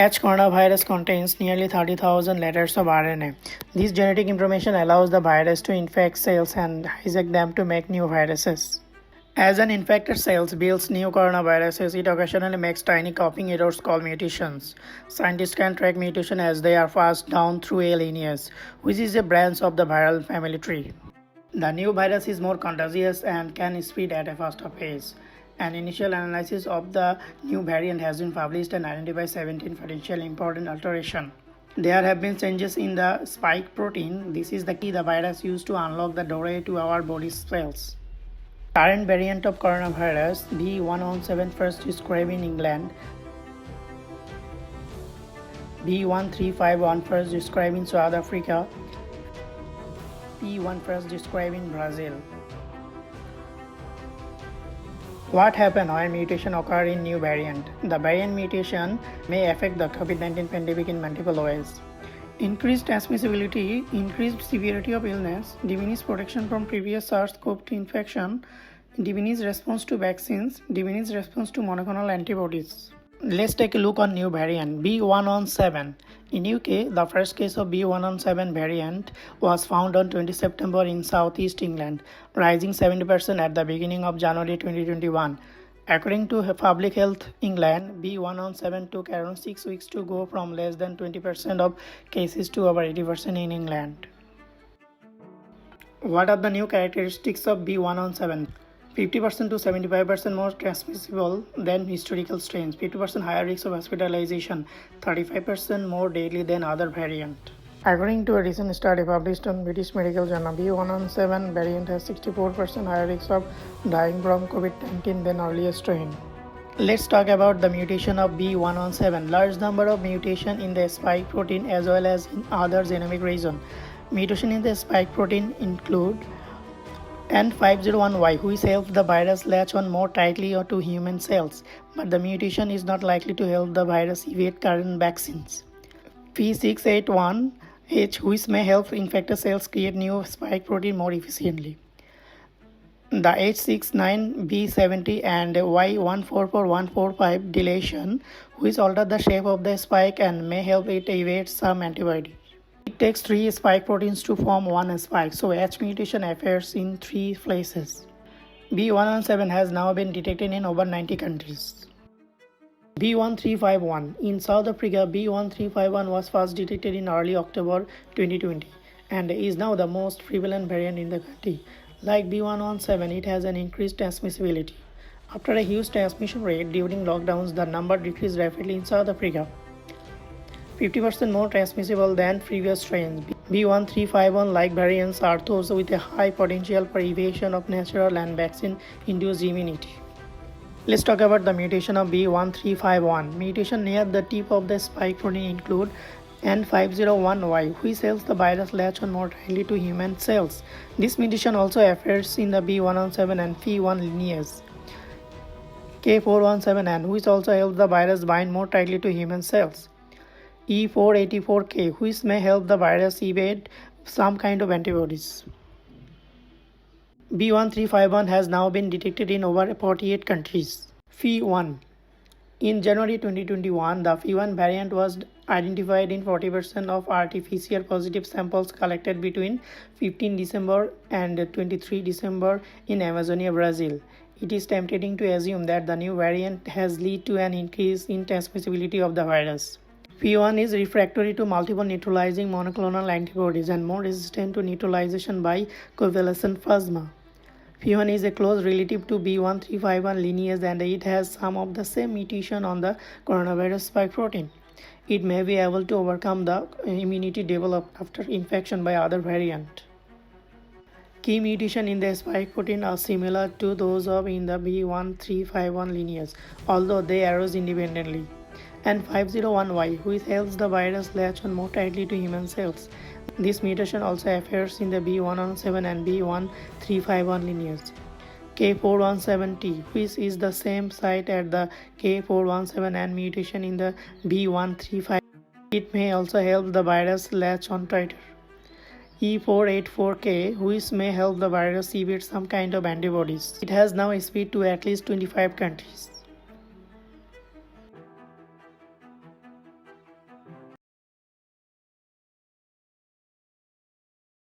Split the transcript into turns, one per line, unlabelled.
H coronavirus contains nearly 30,000 letters of RNA. This genetic information allows the virus to infect cells and hijack them to make new viruses. As an infected cell builds new coronaviruses, it occasionally makes tiny copying errors called mutations. Scientists can track mutations as they are passed down through a lineage, which is a branch of the viral family tree. The new virus is more contagious and can spread at a faster pace. An initial analysis of the new variant has been published and identifies 17 potentially important alterations. There have been changes in the spike protein. This is the key the virus used to unlock the doorway to our body's cells. Current variant of coronavirus B.1.1.7 first described in England, B.1.3.5.1 first described in South Africa, P.1 first described in Brazil. What happens when mutation occurs in new variant? The variant mutation may affect the COVID-19 pandemic in multiple ways. Increased transmissibility, increased severity of illness, diminished protection from previous SARS-CoV-2 infection, diminished response to vaccines, diminished response to monoclonal antibodies. Let's take a look on new variant B.1.1.7. In UK, the first case of B.1.1.7 variant was found on 20 September in southeast England, rising 70% at the beginning of January 2021. According to Public Health England, B.1.1.7 took around 6 weeks to go from less than 20% of cases to over 80% in England. What are the new characteristics of B.1.1.7? 50% to 75% more transmissible than historical strains, 50% higher risk of hospitalization, 35% more deadly than other variant. According to a recent study published on British Medical Journal, B.1.1.7 variant has 64% higher risk of dying from COVID-19 than earlier strain. Let's talk about the mutation of B.1.1.7. Large number of mutation in the spike protein as well as in other genomic region. Mutation in the spike protein include N501Y, which helps the virus latch on more tightly to human cells, but the mutation is not likely to help the virus evade current vaccines. P681H, which may help infected cells create new spike protein more efficiently. The H69B70 and Y144145 deletion, which alter the shape of the spike and may help it evade some antibody. It takes 3 spike proteins to form one spike, so H mutation occurs in 3 places. B.1.1.7 has now been detected in over 90 countries. B.1.3.5.1. In South Africa, B.1.3.5.1 was first detected in early October 2020 and is now the most prevalent variant in the country. Like B.1.1.7, it has an increased transmissibility. After a huge transmission rate during lockdowns, the number decreased rapidly in South Africa. 50% more transmissible than previous strains. B.1.3.5.1-like variants are those with a high potential for evasion of natural and vaccine-induced immunity. Let's talk about the mutation of B.1.3.5.1. Mutation near the tip of the spike protein include N501Y, which helps the virus latch on more tightly to human cells. This mutation also occurs in the B.1.1.7 and P1 lineage. K417N, which also helps the virus bind more tightly to human cells. E484K, which may help the virus evade some kind of antibodies. B.1.3.5.1 has now been detected in over 48 countries. Phi1. In January 2021, the Phi1 variant was identified in 40% of RT-PCR positive samples collected between 15 December and 23 December in Amazonia, Brazil. It is tempting to assume that the new variant has led to an increase in transmissibility of the virus. P1 is refractory to multiple neutralizing monoclonal antibodies and more resistant to neutralization by covalescent plasma. P1 is a close relative to B.1.3.5.1 lineage and it has some of the same mutation on the coronavirus spike protein. It may be able to overcome the immunity developed after infection by other variant. Key mutations in the spike protein are similar to those of in the B.1.3.5.1 lineage, although they arose independently. N501Y, which helps the virus latch on more tightly to human cells. This mutation also occurs in the B.1.1.7 and B.1.3.5.1 lineage. K417T, which is the same site at the K417N mutation in the B.1.3.5. It may also help the virus latch on tighter. E484K, which may help the virus evade some kind of antibodies. It has now spread to at least 25 countries.